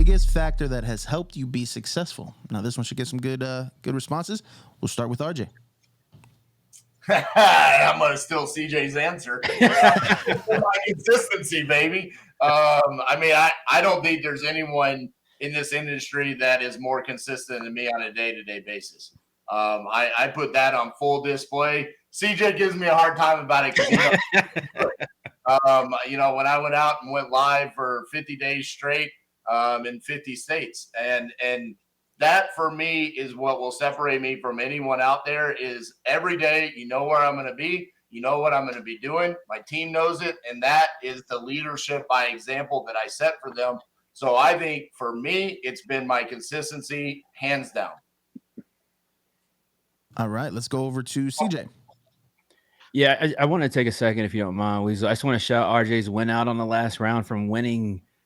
biggest factor that has helped you be successful? Now, this one should get some good responses. We'll start with RJ. I'm going to steal CJ's answer. My consistency, baby. I don't think there's anyone in this industry that is more consistent than me on a day-to-day basis. I put that on full display. CJ gives me a hard time about it because when I went out and went live for 50 days straight in 50 states, and that for me is what will separate me from anyone out there. Is every day you know where I'm going to be, you know what I'm going to be doing. My team knows it, and that is the leadership by example that I set for them. So I think for me, it's been my consistency, hands down. All right, let's go over to CJ. Yeah, I want to take a second, if you don't mind, Weasel. I just want to shout RJ's win out on the last round from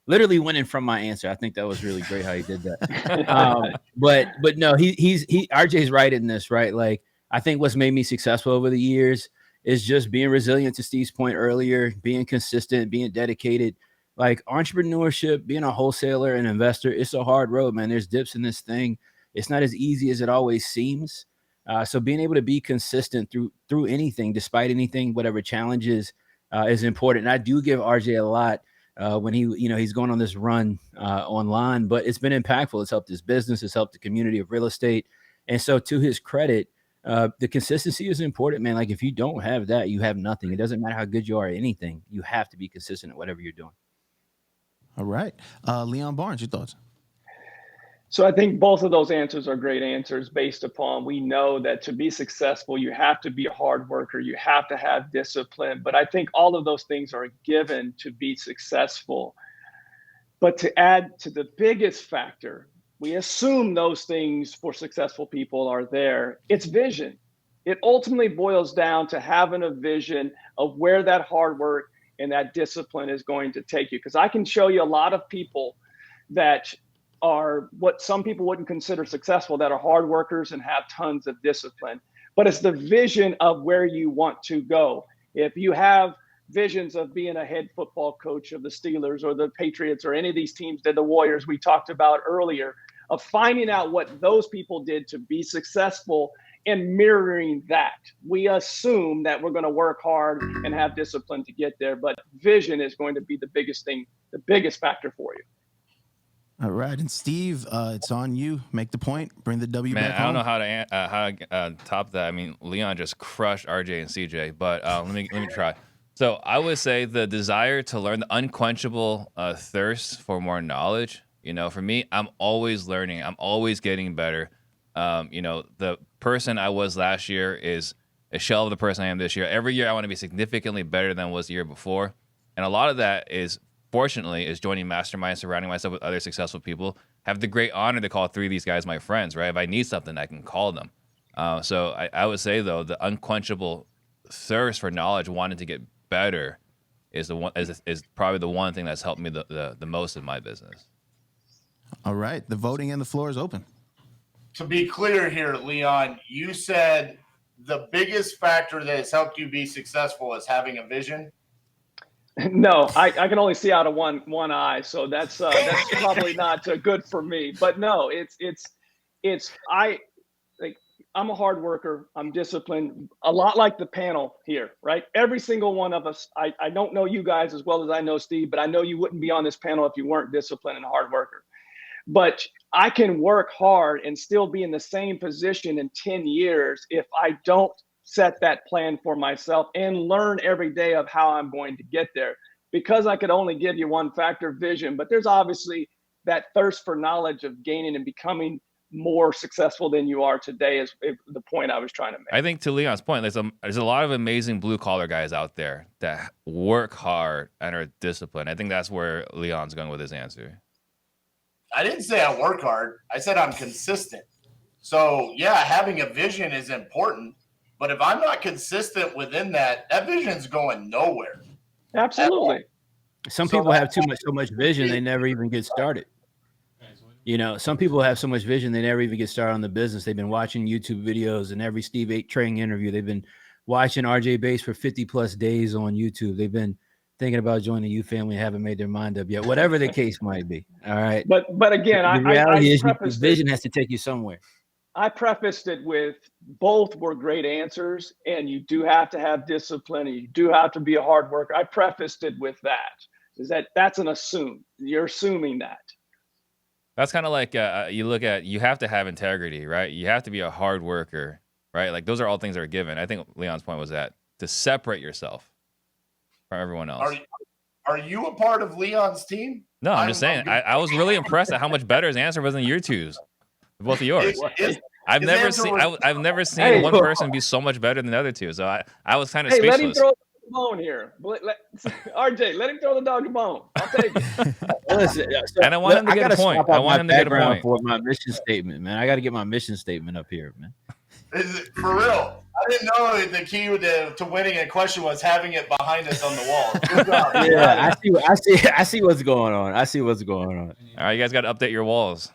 literally winning from my answer. I think that was really great how he did that. But no, RJ's right in this, right? Like, I think what's made me successful over the years is just being resilient, to Steve's point earlier, being consistent, being dedicated. Like, entrepreneurship, being a wholesaler and investor, it's a hard road, man. There's dips in this thing. It's not as easy as it always seems. So being able to be consistent through anything, despite anything, whatever challenges, is important. And I do give RJ a lot when he's going on this run online, but it's been impactful. It's helped his business. It's helped the community of real estate. And so to his credit, the consistency is important, man. Like, if you don't have that, you have nothing. It doesn't matter how good you are at anything. You have to be consistent at whatever you're doing. All right. Leon Barnes, your thoughts? So I think both of those answers are great answers based upon, we know that to be successful, you have to be a hard worker. You have to have discipline. But I think all of those things are given to be successful. But to add to the biggest factor, we assume those things for successful people are there. It's vision. It ultimately boils down to having a vision of where that hard work and that discipline is going to take you. Because I can show you a lot of people that are what some people wouldn't consider successful, that are hard workers and have tons of discipline. But it's the vision of where you want to go. If you have visions of being a head football coach of the Steelers or the Patriots or any of these teams, the Warriors we talked about earlier, of finding out what those people did to be successful and mirroring that. We assume that we're going to work hard and have discipline to get there, but vision is going to be the biggest thing, the biggest factor for you. All right, and Steve, it's on you. Make the point. Bring the W back home. I don't know how to top that. I mean, Leon just crushed RJ and CJ, but let me try. So I would say the desire to learn, the unquenchable thirst for more knowledge. For me, I'm always learning. I'm always getting better. The person I was last year is a shell of the person I am this year. Every year I want to be significantly better than I was the year before. And a lot of that is, fortunately, is joining masterminds, surrounding myself with other successful people. Have the great honor to call 3 of these guys my friends, right? If I need something, I can call them. So I would say, though, the unquenchable thirst for knowledge, wanting to get better, is probably the one thing that's helped me the most in my business. All right. The voting and the floor is open. To be clear here, Leon, you said the biggest factor that has helped you be successful is having a vision. No, I can only see out of one eye, so that's probably not good for me. But no, I'm a hard worker. I'm disciplined, a lot like the panel here, right? Every single one of us. I don't know you guys as well as I know Steve, but I know you wouldn't be on this panel if you weren't disciplined and a hard worker. But I can work hard and still be in the same position in 10 years if I don't set that plan for myself and learn every day of how I'm going to get there. Because I could only give you one factor, vision, but there's obviously that thirst for knowledge of gaining and becoming more successful than you are today is the point I was trying to make. I think to Leon's point, there's a lot of amazing blue collar guys out there that work hard and are disciplined. I think that's where Leon's going with his answer. I didn't say I work hard. I said I'm consistent. So yeah, having a vision is important. But if I'm not consistent within that vision's going nowhere. Absolutely. Some people have so much vision, they never even get started. Some people have so much vision, they never even get started on the business. They've been watching YouTube videos and every Trang interview. They've been watching RJ Bass for 50 plus days on YouTube. They've been thinking about joining the U family and haven't made their mind up yet. Whatever the case might be. All right. But again, The reality is, your prefaced vision has to take you somewhere. I prefaced it with both were great answers, and you do have to have discipline, and you do have to be a hard worker. I prefaced it with that's an assume. You're assuming that. That's kind of like you have to have integrity, right? You have to be a hard worker, right? Like those are all things that are given. I think Leon's point was that to separate yourself from everyone else. Are you a part of Leon's team? No, I'm just saying. I was really impressed at how much better his answer was than your two's, both of yours. I've never seen one person be so much better than the other two. So I was kind of speechless. Let him throw the bone here. RJ, let him throw the dog a bone. I'll take it. Listen, and I want him to get a point. I want him to get a point for my mission statement, man. I got to get my mission statement up here, man. Is it for real? I didn't know the key to winning a question was having it behind us on the wall. Yeah, I see what's going on. I see what's going on. All right, you guys got to update your walls.